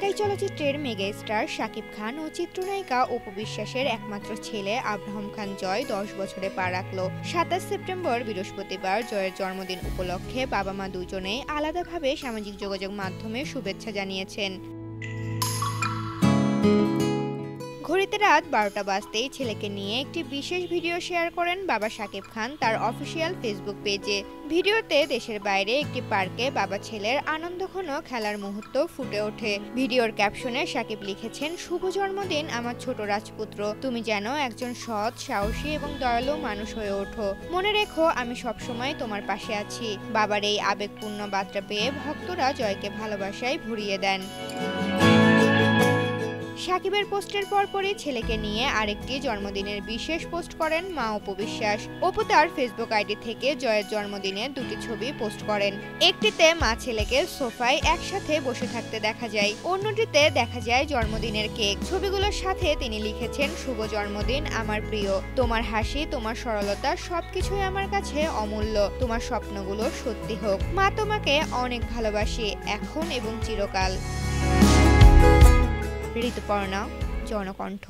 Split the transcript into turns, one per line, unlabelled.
ঢাকাই চলচ্চিত্রের mega star Shakib Khan ও চিত্রনায়িকা অপু বিশ্বাসের একমাত্র ছেলে আব্রাহাম খান জয় 10 বছরে পা রাখল। 27 সেপ্টেম্বর বৃহস্পতিবার জয়ের জন্মদিন উপলক্ষে বাবা মা দুজনেই আলাদাভাবে সামাজিক যোগাযোগ মাধ্যমে শুভেচ্ছা জানিয়েছেন। ঘড়িতে রাত 12টা বাজতেই ছেলেকে নিয়ে একটি বিশেষ ভিডিও শেয়ার করেন বাবা শাকিব খান তার অফিসিয়াল ফেসবুক পেজে। ভিডিওতে দেশের বাইরে একটি পার্কে বাবা ছেলের আনন্দঘন খেলার মুহূর্ত ফুটে ওঠে। ভিডিওর ক্যাপশনে শাকিব লিখেছেন, শুভ জন্মদিন আমার ছোট রাজপুত্র, তুমি যেন একজন সৎ, সাহসী এবং দয়ালু মানুষ হয়ে ওঠো। মনে রেখো আমি সবসময় তোমার পাশে আছি। বাবার এই আবেগপূর্ণ বার্তা পেয়ে ভক্তরা জয়কে ভালোবাসায় ভরিয়ে দেন। শাকিবের পোস্টের পরপরই ছেলেকে নিয়ে আরেকটি জন্মদিনের বিশেষ পোস্ট করেন মা অপু বিশ্বাস। অপু তার ফেসবুক আইডি থেকে জয়ের জন্মদিনে দুটি ছবি পোস্ট করেন। একটিতে মা ছেলেকে সোফায় একসাথে বসে থাকতে দেখা যায়, অন্যটিতে দেখা যায় জন্মদিনের কেক। ছবিগুলোর সাথে তিনি লিখেছেন, শুভ জন্মদিন আমার প্রিয়, তোমার হাসি, তোমার সরলতা সবকিছুই আমার কাছে অমূল্য। তোমার স্বপ্নগুলো সত্যি হোক। মা তোমাকে অনেক ভালোবাসি, এখন এবং চিরকাল। ঋতুপর্ণা, জনকণ্ঠ।